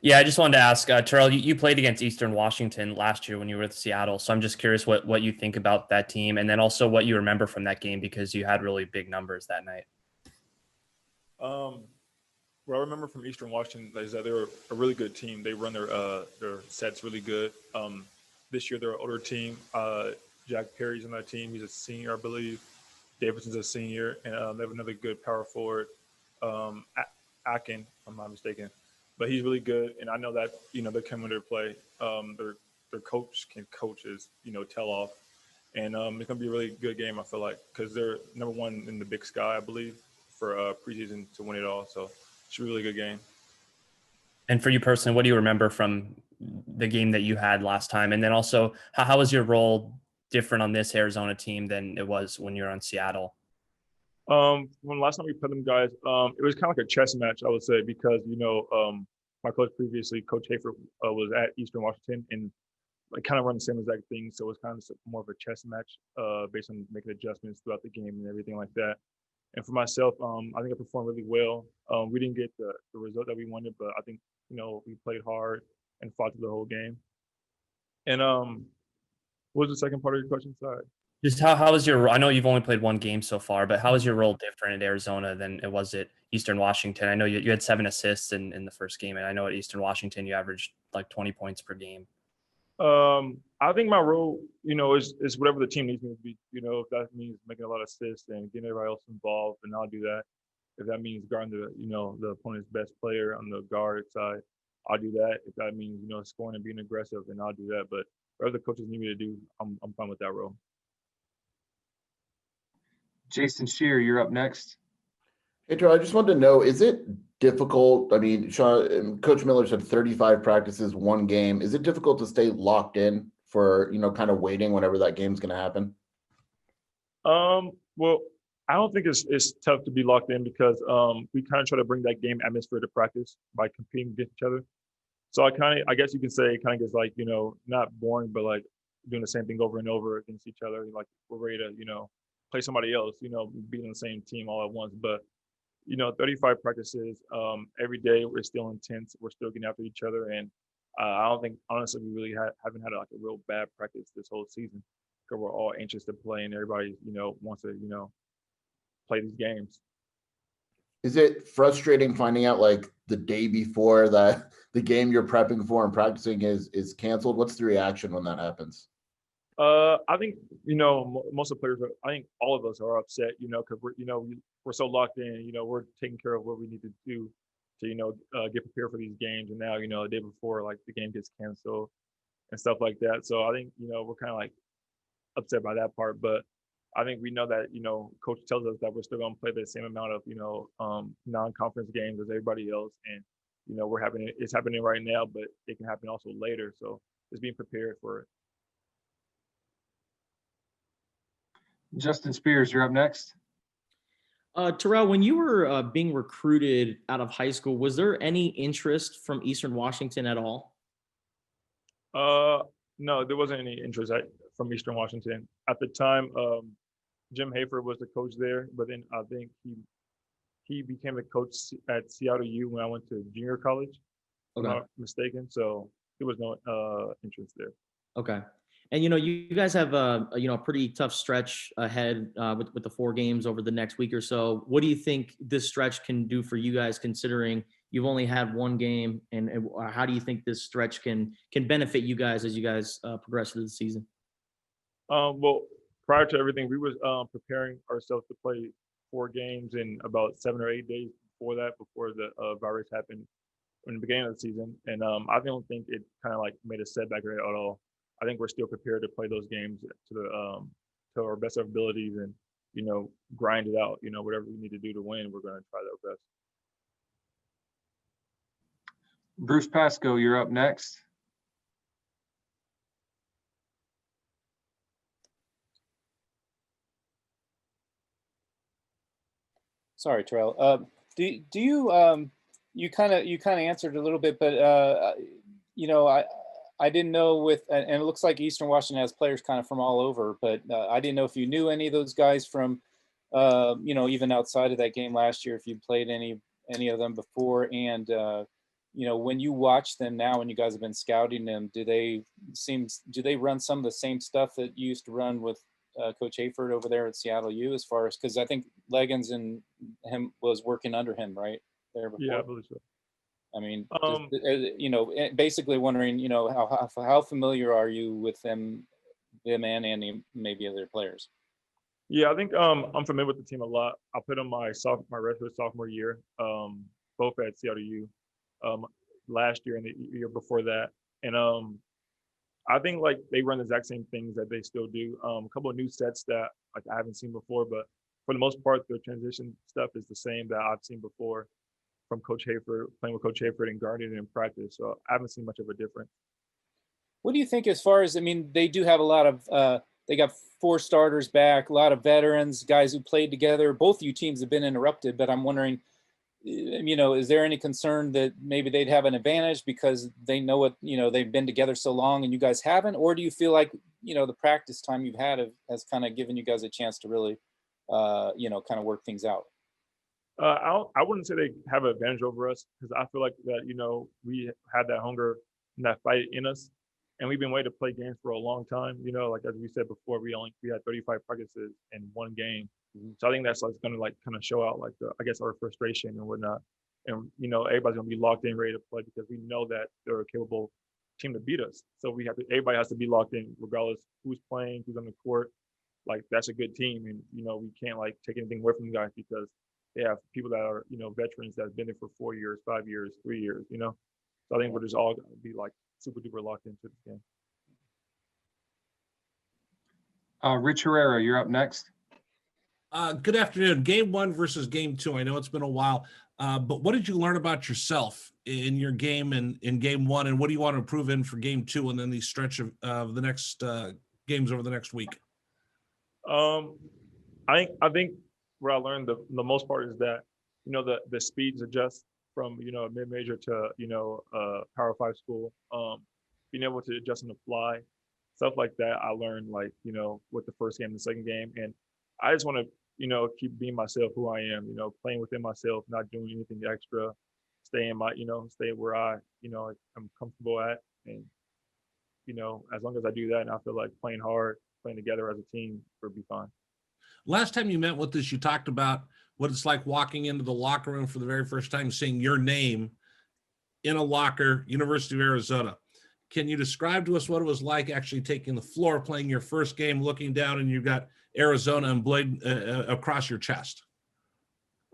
Yeah, I just wanted to ask, Terrell, you played against Eastern Washington last year when you were with Seattle. So I'm just curious what you think about that team and then also what you remember from that game because you had really big numbers that night. Um, what I remember from Eastern Washington is that they were a really good team. They run their sets really good. This year they're an older team. Jack Perry's on that team. He's a senior, I believe. Davidson's a senior, and they have another good power forward, Akin, if I'm not mistaken. But he's really good, and I know that they're coming to play. Their coach can coach his tell off, and it's gonna be a really good game. I feel like because they're number one in the Big Sky, I believe, for preseason to win it all. So it's a really good game. And for you personally, what do you remember from the game that you had last time? And then also, how was your role different on this Arizona team than it was when you were on Seattle? When last time we played them guys, it was kind of like a chess match, I would say, because my coach previously, Coach Hafer, was at Eastern Washington and like kind of run the same exact thing. So it's kind of more of a chess match, based on making adjustments throughout the game and everything like that. And for myself, I think I performed really well. We didn't get the result that we wanted, but I think we played hard and fought through the whole game. And what was the second part of your question? Sorry. Just how was your? I know you've only played one game so far, but how was your role different at Arizona than it was at Eastern Washington? I know you had 7 assists in the first game, and I know at Eastern Washington you averaged like 20 points per game. I think my role, is whatever the team needs me to be. If that means making a lot of assists and getting everybody else involved, then I'll do that. If that means guarding the opponent's best player on the guard side, I'll do that. If that means scoring and being aggressive, then I'll do that. But whatever the coaches need me to do, I'm fine with that role. Jason Shear, you're up next. Hey, Terrell, I just wanted to know, is it difficult? I mean, Sean, Coach Miller said 35 practices, one game. Is it difficult to stay locked in for, kind of waiting whenever that game's going to happen? Well, I don't think it's tough to be locked in because we kind of try to bring that game atmosphere to practice by competing against each other. So I guess you can say it kind of gets like, not boring, but like doing the same thing over and over against each other. Like we're ready to, play somebody else, be on the same team all at once. But 35 practices every day. We're still intense. We're still getting after each other, and I don't think honestly we really haven't had like a real bad practice this whole season because we're all anxious to play, and everybody wants to play these games. Is it frustrating finding out like the day before that the game you're prepping for and practicing is canceled? What's the reaction when that happens? I think most of the players. I think all of us are upset. Because we're so locked in. We're taking care of what we need to do to get prepared for these games. And now the day before, like the game gets canceled and stuff like that. So I think we're kind of like upset by that part. But I think we know that coach tells us that we're still going to play the same amount of non-conference games as everybody else, and it's happening right now, but it can happen also later. So just being prepared for it. Justin Spears, you're up next. Terrell, when you were being recruited out of high school, was there any interest from Eastern Washington at all? No, there wasn't any interest from Eastern Washington at the time. Jim Hafer was the coach there, but then I think he became a coach at Seattle U when I went to junior college. If I'm not mistaken. So there was no interest there. Okay. And, you guys have a pretty tough stretch ahead with the 4 games over the next week or so. What do you think this stretch can do for you guys, considering you've only had 1 game? And how do you think this stretch can benefit you guys as you guys progress through the season? Well, prior to everything, we was preparing ourselves to play 4 games in about 7 or 8 days before the virus happened in the beginning of the season. And I don't think it kind of like made a setback at all. I think we're still prepared to play those games to our best of abilities and, grind it out. Whatever we need to do to win, we're going to try our best. Bruce Pascoe, you're up next. Sorry, Terrell. Do you you kind of answered a little bit, but I didn't know and it looks like Eastern Washington has players kind of from all over, but I didn't know if you knew any of those guys from even outside of that game last year, if you played any of them before, and when you watch them now, when you guys have been scouting them, do they run some of the same stuff that you used to run with Coach Hayford over there at Seattle U, as far as, because I think Leggins and him was working under him, right? There before. Yeah, I believe so. I mean, basically wondering, how familiar are you with them and any maybe other players? Yeah, I think I'm familiar with the team a lot. I played on my redshirt sophomore year, both at Seattle U, last year and the year before that, and I think like they run the exact same things that they still do. A couple of new sets that like I haven't seen before, but for the most part, the transition stuff is the same that I've seen before from Coach Hayford, playing with Coach Hayford and guarding it in practice. So I haven't seen much of a difference. What do you think as far as, I mean, they do have a lot of, they got 4 starters back, a lot of veterans, guys who played together. Both of you teams have been interrupted, but I'm wondering, is there any concern that maybe they'd have an advantage because they know what, they've been together so long and you guys haven't? Or do you feel like, the practice time you've had has kind of given you guys a chance to really, kind of work things out? I wouldn't say they have an advantage over us, because I feel like that, we had that hunger and that fight in us, and we've been waiting to play games for a long time. Like as we said before, we had 35 practices in one game. So I think that's like going to like kind of show out like our frustration and whatnot. And everybody's going to be locked in, ready to play, because we know that they're a capable team to beat us. So everybody has to be locked in, regardless who's playing, who's on the court. Like that's a good team, and we can't like take anything away from the guys, because they have people that are veterans that have been there for 4 years, 5 years, 3 years. So I think we're just all going to be like super duper locked into this game. Rich Herrera, you're up next. Good afternoon. Game 1 versus game 2. I know it's been a while, but what did you learn about yourself in your game in game 1, and what do you want to improve in for game 2, and then the stretch of the next games over the next week? I think what I learned the most part is that the speeds adjust from a mid-major to Power 5 school. Being able to adjust on the fly, stuff like that. I learned with the first game and the second game, and I just want to keep being myself, who I am. Playing within myself, not doing anything extra, stay where I'm comfortable at, and as long as I do that, and I feel like playing hard, playing together as a team, we'll be fine. Last time you met with us, you talked about what it's like walking into the locker room for the very first time, seeing your name in a locker, University of Arizona. Can you describe to us what it was like actually taking the floor, playing your first game, looking down, and you've got Arizona emblazoned across your chest?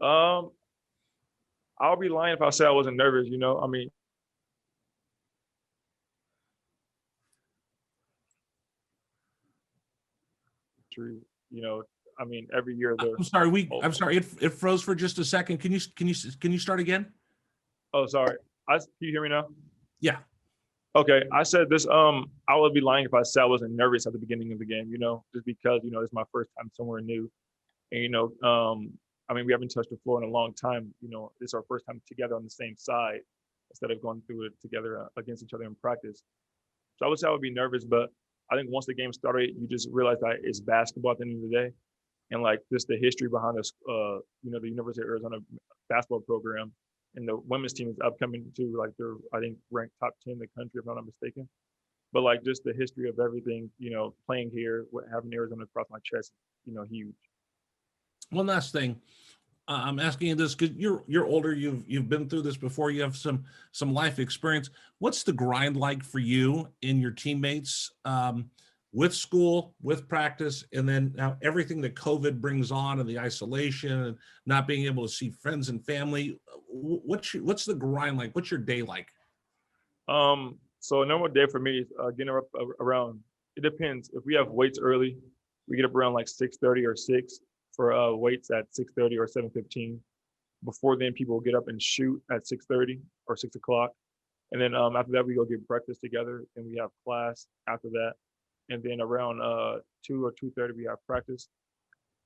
I'll be lying if I said I wasn't nervous. I mean, every year I'm sorry. I'm sorry. It froze for just a second. Can you start again? Oh, sorry. Can you hear me now? Yeah. Okay. I said this. I would be lying if I said I wasn't nervous at the beginning of the game. Just because it's my first time somewhere new, and we haven't touched the floor in a long time. It's our first time together on the same side instead of going through it together against each other in practice. So I would say I would be nervous, but I think once the game started, you just realize that it's basketball at the end of the day. And like just the history behind us, the University of Arizona basketball program, and the women's team is upcoming too. Like they're, I think, ranked top 10 in the country, if I'm not mistaken. But like just the history of everything, playing here, having Arizona across my chest, huge. One last thing. I'm asking you this because you're older. You've been through this before. You have some life experience. What's the grind like for you and your teammates with school, with practice, and then now everything that COVID brings on, and the isolation and not being able to see friends and family? What's the grind like? What's your day like? So a normal day for me is getting up around. It depends. If we have weights early, we get up around like 6:30 or 6. For weights at 6:30 or 7:15. Before then, people will get up and shoot at 6:30 or 6 o'clock. And then after that, we go get breakfast together, and we have class after that. And then around 2 or 2:30, we have practice.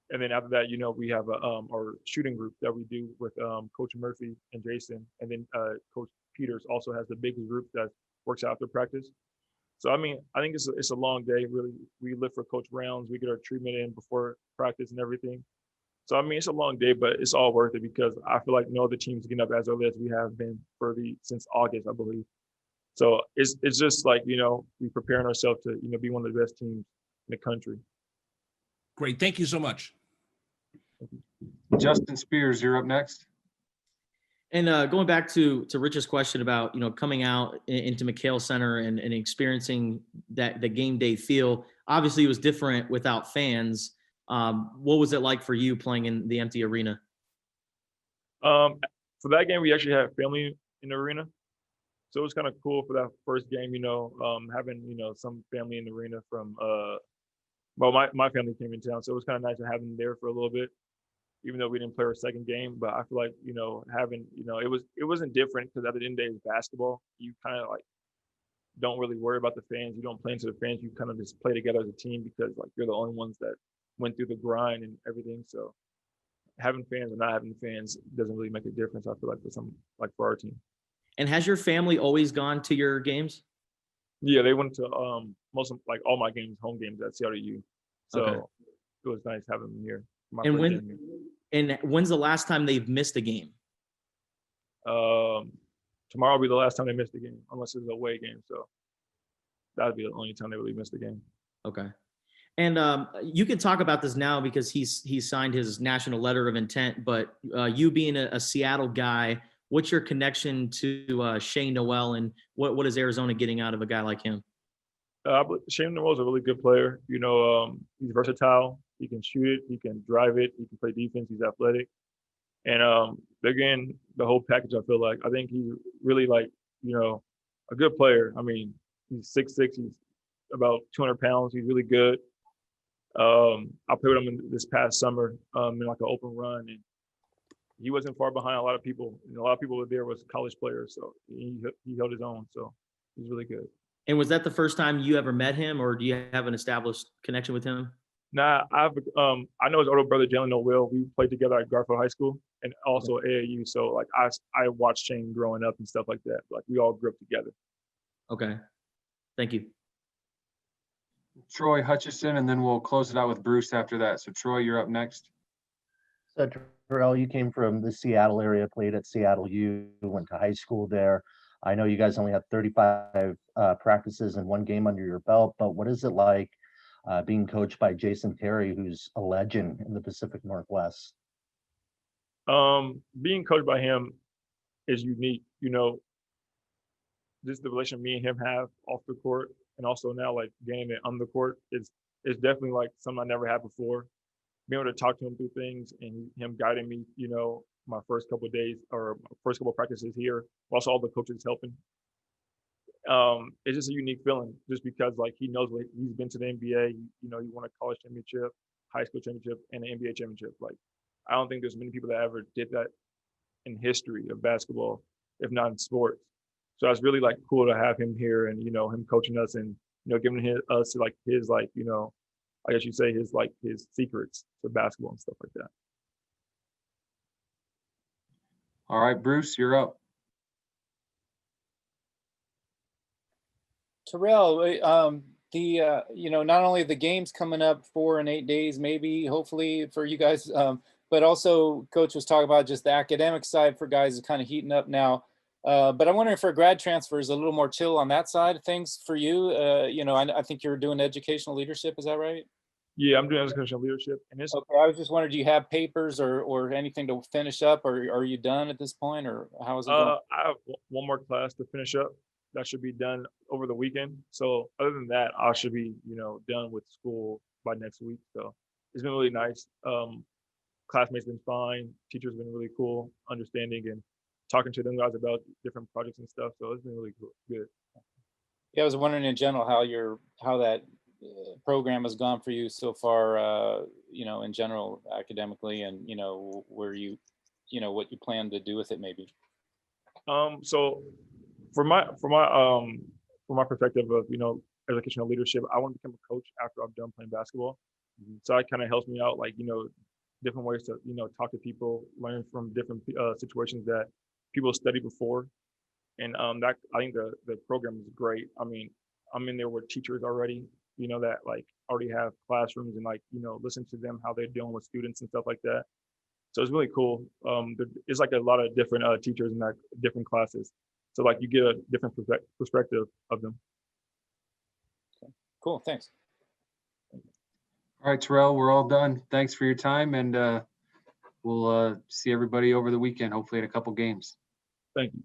And then after that, we have our shooting group that we do with Coach Murphy and Jason. And then Coach Peters also has the biggest group that works after practice. So, I think it's a long day, really. We live for Coach Rounds. We get our treatment in before practice and everything. So I mean, it's a long day, but it's all worth it because I feel like no other team's getting up as early as we have been since August, I believe. So it's just like, we preparing ourselves to, be one of the best teams in the country. Great. Thank you so much. Justin Spears, you're up next. And going back to Rich's question about coming out into McHale Center and experiencing the game day feel, obviously it was different without fans. What was it like for you playing in the empty arena? For that game, we actually had family in the arena, so it was kind of cool for that first game. Having some family in the arena from my family came in town, so it was kind of nice to have them there for a little bit. Even though we didn't play our second game, but I feel like, having, it wasn't different because at the end of the day, it's basketball. You kind of like don't really worry about the fans. You don't play into the fans. You kind of just play together as a team because like you're the only ones that went through the grind and everything. So having fans or not having fans doesn't really make a difference. I feel like for our team. And has your family always gone to your games? Yeah, they went to most of like all my games, home games at CRU. So Okay. It was nice having them here. And when's the last time they've missed a game? Tomorrow will be the last time they missed a game, unless it's a away game. So that'd be the only time they really missed a game. Okay. And you can talk about this now because he's signed his national letter of intent. But you being a Seattle guy, what's your connection to Seanne Noel, and what is Arizona getting out of a guy like him? Seanne Noel is a really good player. He's versatile. He can shoot it. He can drive it. He can play defense. He's athletic. And they're getting the whole package, I feel like. I think he's really a good player. I mean, he's 6'6". He's about 200 pounds. He's really good. I played with him this past summer in like an open run, and he wasn't far behind a lot of people. A lot of people there was college players, so he held his own. So he's really good. And was that the first time you ever met him, or do you have an established connection with him? Nah, I know his older brother Seanne Noel. We played together at Garfield High School and also AAU. So like I watched Shane growing up and stuff like that. Like we all grew up together. Okay, thank you. Troy Hutchison, and then we'll close it out with Bruce after that. So Troy, you're up next. So Terrell, you came from the Seattle area, played at Seattle U, went to high school there. I know you guys only had 35 practices and one game under your belt, but what is it like being coached by Jason Terry, who's a legend in the Pacific Northwest? Being coached by him is unique. Just the relation me and him have off the court, and also now like gaining it on the court is definitely like something I never had before. Being able to talk to him through things and him guiding me, my first couple of days or first couple of practices here, also all the coaches helping. It's just a unique feeling just because like he knows what he's been to the NBA, he won a college championship, high school championship, and an NBA championship. Like I don't think there's many people that ever did that in history of basketball, if not in sports. So it's really like cool to have him here and him coaching us and giving us like his like I guess you say his secrets to basketball and stuff like that. All right, Bruce, you're up. Terrell, not only the games coming up 4 and 8 days, maybe hopefully for you guys, but also Coach was talking about just the academic side for guys is kind of heating up now. But I'm wondering for grad transfers, a little more chill on that side of things for you. I think you're doing educational leadership. Is that right? Yeah, I'm doing educational leadership. And it's okay. I was just wondering, do you have papers or anything to finish up, or are you done at this point, or how is it going? I have one more class to finish up. That should be done over the weekend. So other than that, I should be, done with school by next week. So it's been really nice. Classmates been fine. Teachers been really cool, understanding and talking to them guys about different projects and stuff. So it's been really cool, good. Yeah, I was wondering in general how that program has gone for you so far, in general academically, and where what you plan to do with it maybe. So from my perspective of educational leadership, I want to become a coach after I'm done playing basketball. So it kind of helps me out, like different ways to talk to people, learn from different situations that people study before, and that I think the program is great. I mean, I'm in there with teachers already, that like already have classrooms and like, listen to them, how they're dealing with students and stuff like that. So it's really cool. It's like a lot of different teachers in that different classes. So like you get a different perspective of them. Cool. Thanks. All right, Terrell, we're all done. Thanks for your time, and we'll see everybody over the weekend, hopefully at a couple games. Thank you.